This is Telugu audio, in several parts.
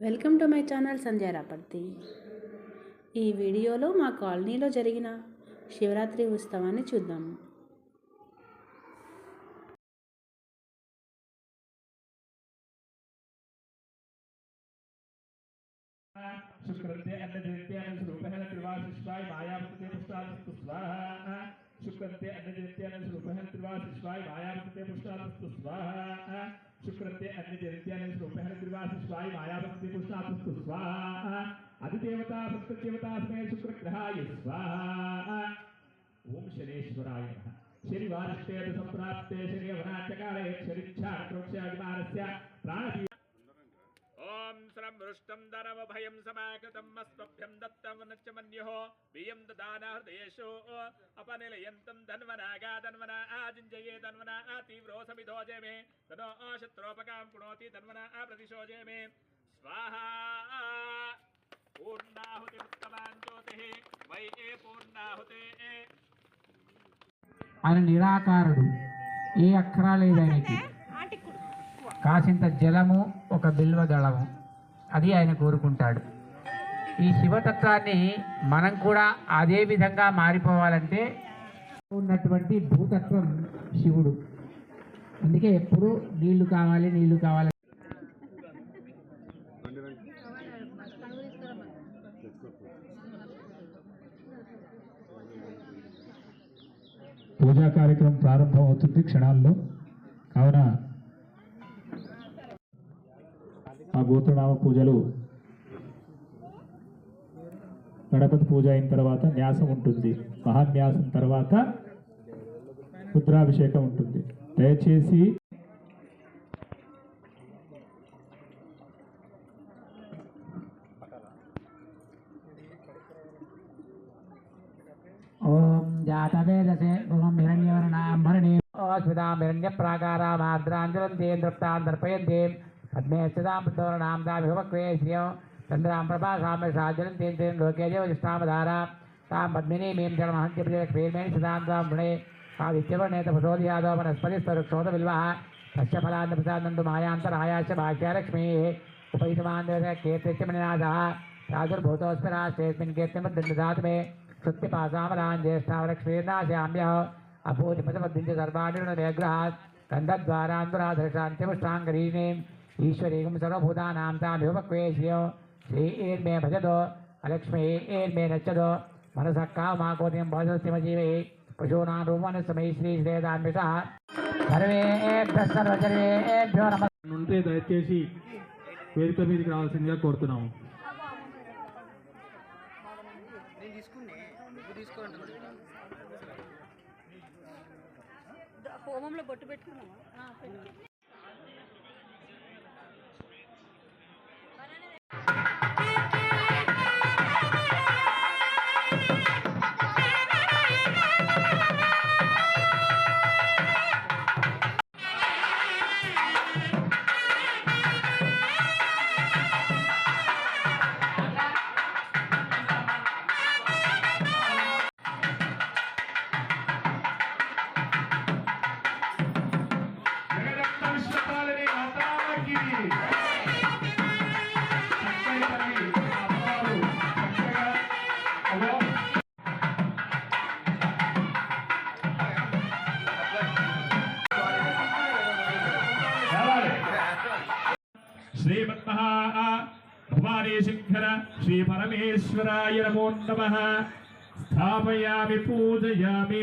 వెల్కమ్ టు మై ఛానల్ సంధ్యా రాపర్తి. ఈ వీడియోలో మా కాలనీలో జరిగిన శివరాత్రి ఉత్సవాన్ని చూద్దాము. शुक्रते अन्नजयन्ते अनुरूपः त्रिवासिष्वाय मायावते पुष्टास्तु स्वाहा शुक्रते अन्नजयन्ते अनुरूपः त्रिवासिष्वाय मायावते पुष्टास्तु स्वाहा शुक्रते अन्नजयन्ते अनुरूपः त्रिवासिष्वाय मायावते पुष्टास्तु स्वाहा अधिदेवता सप्तदेवता स्मय शुक्रग्रहाय स्वाहा ओम शनेश्वराय नमः शनिवारस्ते संप्राप्ते शनिवराचकाले शनिच्छाक्रोक्षादिमानस्य प्राण ओम श्रम रुष्टम धनमभयं समागतं मस्त्वभ्यं दत्तं वनच्चमन्योः बियं ददाना हृदयेषु अपनिलयन्तं धन्वनागा धन्वना आजिञ्जये धन्वना तीव्रो समिधो जयमे तनो शत्रोपकां पुनोति धन्वना प्रतिशो जयमे स्वाहा पूर्णाहुतिमुत्तमां ज्योतिः वै पूर्णाहुते ఆయన నిరాకారుడు, ఏ అక్షరాలు లేదైనకి కాసింత జలము ఒక బిల్వ దళము అది ఆయన కోరుకుంటాడు. ఈ శివతత్వాన్ని మనం కూడా అదే విధంగా మారిపోవాలంటే ఉన్నటువంటి భూతత్వం శివుడు. అందుకే ఎప్పుడు నీళ్లు కావాలి నీళ్లు కావాలి. పూజా కార్యక్రమం ప్రారంభం అవుతుంది క్షణాల్లో. కావున ఆ గోత్రనామ పూజలు గణపతి పూజ అయిన తర్వాత న్యాసం ఉంటుంది. మహాన్యాసం తర్వాత రుద్రాభిషేకం ఉంటుంది. దయచేసి ఓం జాతవేదసే ఓం హిరణ్యవర్ణాంబరణే స్మితాం హిరణ్యప్రాకారామార్ద్రాంజలంతేంద్రప్తాం దర్పయంతే పద్మే స్థితాం ప్రతోరణాం దామిహోపక్వే శ్రియం చంద్రాం ప్రభాసామ్య సాజ్వలంతేంద్రేణ లోకే దేవజిష్టామధారా తాం పద్మినీమీం జలమహంత్యప్రియక్ష్మేర్మేణి స్థితాం తాం వృణే ఆదిత్యవర్ణే తపసోదయాదో వనస్పతిస్తరుక్షోదవిల్వः తస్య ఫలాన్నప్రసాదంతు మాయాంతరాయాశ భాష్యాలక్ష్మీः ఉపైతమాన్యకీర్తిశ్చమనినాథः ప్రాదుర్భూతోస్మిరాశ్రేస్మిन् కీర్తిమద్దండదాతు మే श्रुत्यपासामलान् ज्येष्ठावलक्ष्मीर्नाश्याम्यः अपूर्तिपदमद्दिञ्च सर्वाणिग्रहात् गन्धद्वारान्तुराधर्षान्त्यमुष्टाङ्गरीणीम् ईश्वरीं सर्वभूतानां तामिहोपक्वे श्रियो श्रीर्मे भजतो अलक्ष्मी एर्मे नच्छतो मनसः कामाकोतिं भजस्यमजीवे पशूनां रूपमनुसमये श्रीश्रेदान्वितः सर्वेभ्यः सर्वजनेभ्यो नमः. ఉంటే దయచేసి వేదిక మీదకి రావాల్సిందిగా కోరుతున్నాము. హోమంలో బొట్టు పెట్టుకున్నావా? श्रीमन्महा भवानी शंकर श्री परमेश्वराय नमो नमः. स्थापयामि पूजयामि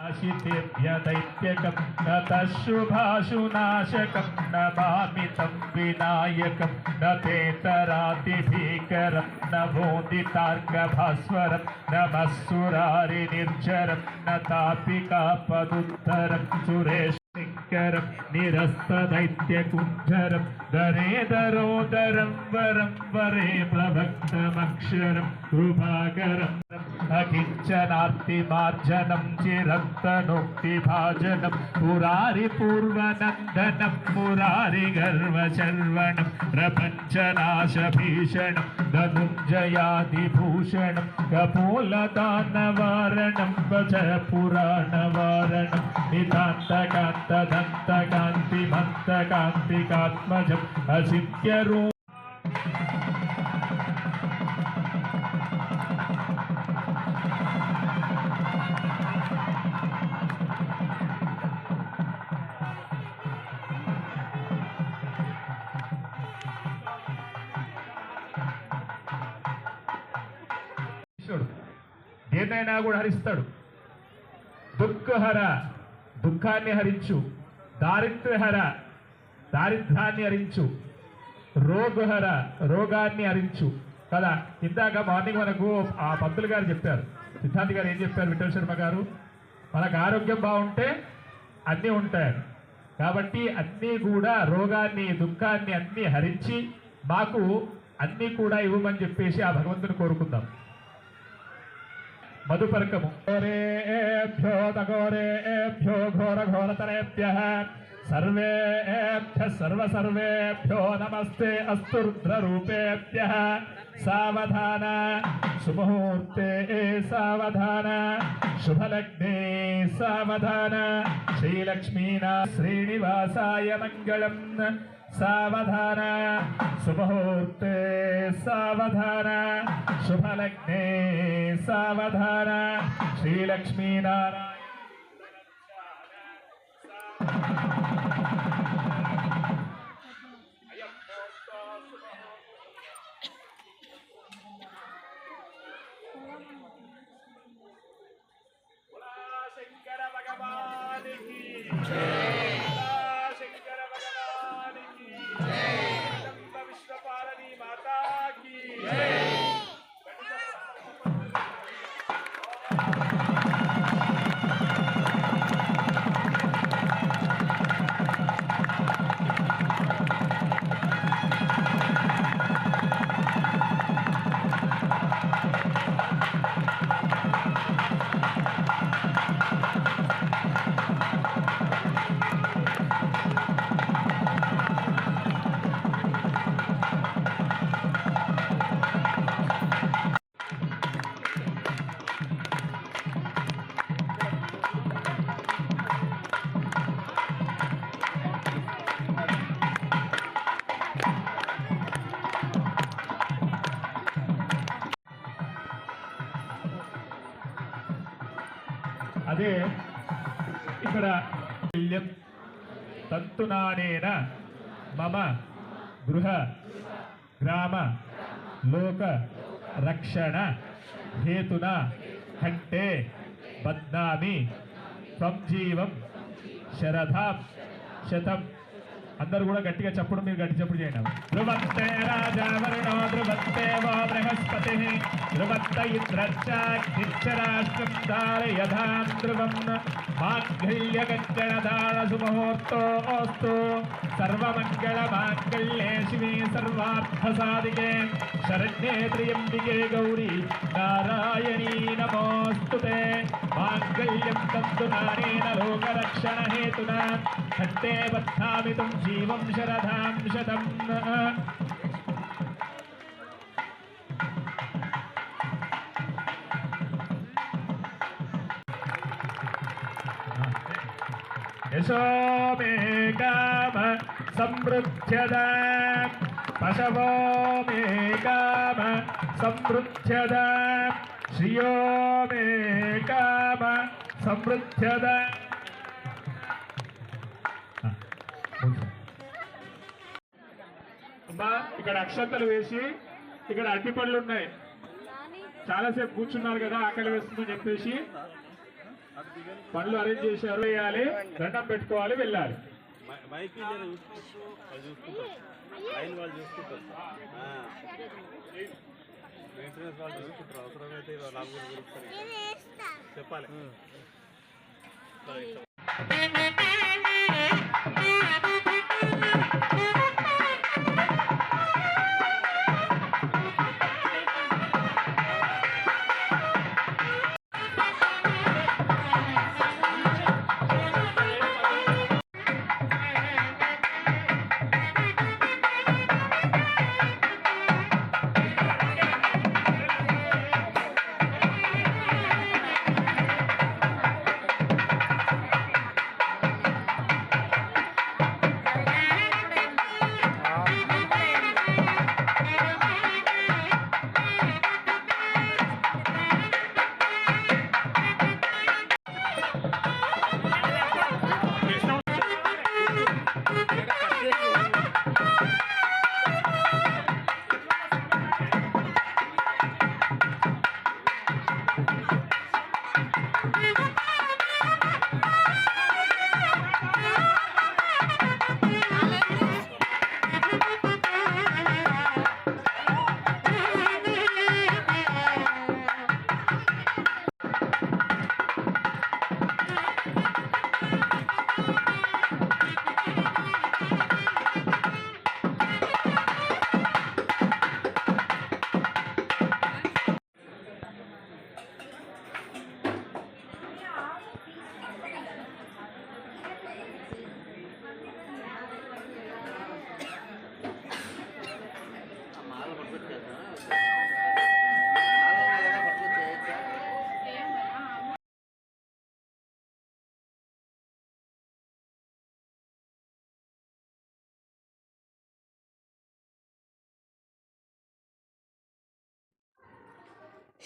आशितेभ्य दैत्यकं नतशुभाशुनाशकं नमामि तं विनायकं नतेतरातिभीकरं नभोदितार्कभास्वरं नमः सुरारिनिर्झरं नतापिकापदुत्तरं सुरेश निरस्तदैत्यकुञ्जरं दरेदरोदरं वरं वरे प्रभक्तमक्षरं कृपाकरम् अकिञ्चनार्तिमार्जनं चिरन्तनोक्तिभाजनं पुरारिपूर्वनन्दनं मुरारिगर्वशर्वणं प्रपञ्चनाशभीषणं धनुञ्जयादिभूषणं कपोलदानवारणं भज पुराणवारणं नितान्तकान्तदन्तकान्तिमन्तकान्तिकात्मजम् अचिन्त्यरूपम् చూడు, దేన్నైనా కూడా హరిస్తాడు. దుఃఖహర, దుఃఖాన్ని హరించు. దారిద్ర్యహర, దారిద్ర్యాన్ని హరించు. రోగహర, రోగాన్ని హరించు కదా. ఇందాక మార్నింగ్ మనకు ఆ పంతులు గారు చెప్పారు, సిద్ధాంతి గారు ఏం చెప్పారు, విఠల్ శర్మ గారు, మనకు ఆరోగ్యం బాగుంటే అన్నీ ఉంటాయి. కాబట్టి అన్నీ కూడా రోగాన్ని, దుఃఖాన్ని అన్నీ హరించి మాకు అన్నీ కూడా ఇవ్వమని చెప్పేసి ఆ భగవంతుని కోరుకుందాం. మధుపర్కము. ఘోరేభ్యో తఘోరేభ్యో ఘోర ఘోరతరేభ్యః సర్వేభ్యః సర్వసర్వేభ్యో నమస్తే అస్తు రుద్రరూపేభ్యః. సావధాన, శుభముహూర్తే సావధాన, శుభలగ్నే సావధాన. శ్రీలక్ష్మీనా శ్రీనివాసాయ మంగళం. సావధాన, శుభముహూర్తే సావధాన, శుభలగ్నే సావధాన. శ్రీలక్ష్మీనారాయణ శంకర భగవానికి శంకర భగవానికి జగదంబ విశ్వపాలని మాతాకి. అదే ఇక్కడ తంతునానేన మమ గృహ గ్రామ లోక రక్షణ హేతున కంటే బద్నామి సంజీవం శరథాం శతం. అందరూ కూడా గట్టిగా చప్పుడు, మీరు గట్టి చప్పుడు చేయండి. ధ్రువంతే రాజా వరుణో ధ్రువంతే వో బృహస్పతి ధ్రువంత ఇంద్రశ్చాక్షరాష్ట్రం ధారయధాం ధ్రువం. మాంగళ్యగంజనదాన సుముహూర్తోస్తు. సర్వమంగళ మాంగళ్యే శివే సర్వార్థసాధికే శరణ్యే త్ర్యంబికే గౌరీ నారాయణీ నమోస్తుతే. మాంగళ్యం తంతునానేన లోకరక్షణ హేతునా కంటే బద్ధామి తం జీవం శరథాం శతం. యశో మే కామ సమృద్ధ్యదా పశవో మే కామ సమృద్ధ్యదా శ్రియో మే కామ సమృద్ధ్యదా. అమ్మా ఇక్కడ అక్షంతలు వేసి ఇక్కడ అరటి పళ్ళు ఉన్నాయి, చాలాసేపు కూర్చున్నారు కదా ఆకలి వేస్తుందని చెప్పేసి పళ్ళు అరేంజ్ చేశారు. వేయాలి, దండం పెట్టుకోవాలి, వెళ్ళాలి. చెప్పాలి.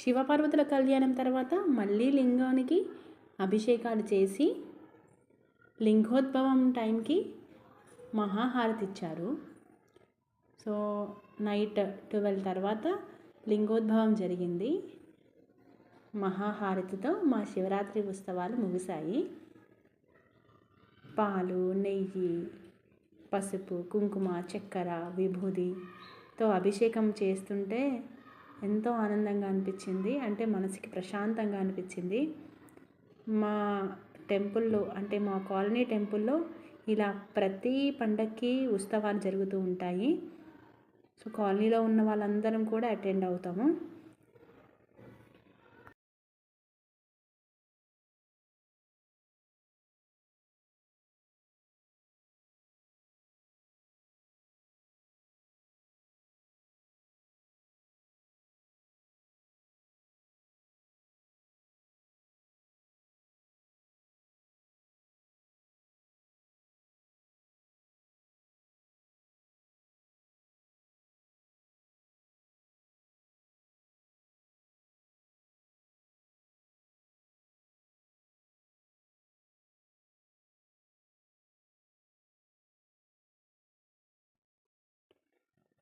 శివపార్వతుల కళ్యాణం తర్వాత మళ్ళీ లింగానికి అభిషేకాలు చేసి లింగోద్భవం టైంకి మహాహారతి ఇచ్చారు. సో నైట్ 12 తర్వాత లింగోద్భవం జరిగింది. మహాహారతితో మా శివరాత్రి ఉత్సవాలు ముగిశాయి. పాలు, నెయ్యి, పసుపు, కుంకుమ, చక్కెర, విభూదితో అభిషేకం చేస్తుంటే ఎంతో ఆనందంగా అనిపించింది. అంటే మనసుకి ప్రశాంతంగా అనిపించింది. మా టెంపుల్లో అంటే మా కాలనీ టెంపుల్లో ఇలా ప్రతి పండక్కి ఉత్సవాలు జరుగుతూ ఉంటాయి. సో కాలనీలో ఉన్న వాళ్ళందరం కూడా అటెండ్ అవుతాము.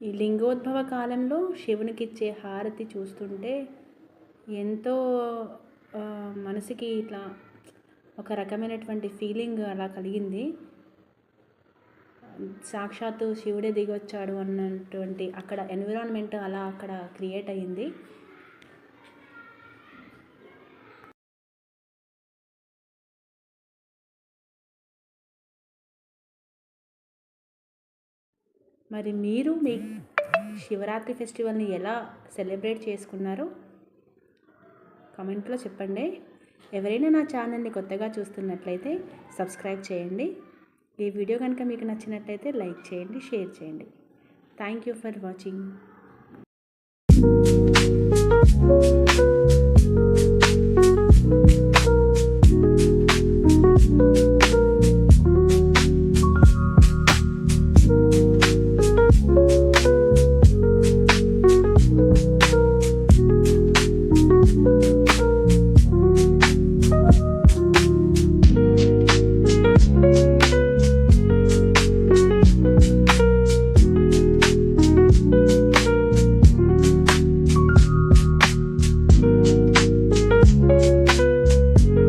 ఈ లింగోద్భవ కాలంలో శివునికి ఇచ్చే హారతి చూస్తుంటే ఎంతో మనసుకి ఇట్లా ఒక రకమైనటువంటి ఫీలింగ్ అలా కలిగింది. సాక్షాత్తు శివుడే దిగొచ్చాడు అన్నటువంటి అక్కడ ఎన్విరాన్మెంట్ అలా అక్కడ క్రియేట్ అయ్యింది. మరి మీరు మీ శివరాత్రి ఫెస్టివల్ని ఎలా సెలబ్రేట్ చేసుకున్నారో కామెంట్లో చెప్పండి. ఎవరైనా నా ఛానల్ని కొత్తగా చూస్తున్నట్లయితే సబ్స్క్రైబ్ చేయండి. ఈ వీడియో కనుక మీకు నచ్చినట్లయితే లైక్ చేయండి, షేర్ చేయండి. Thank you for watching.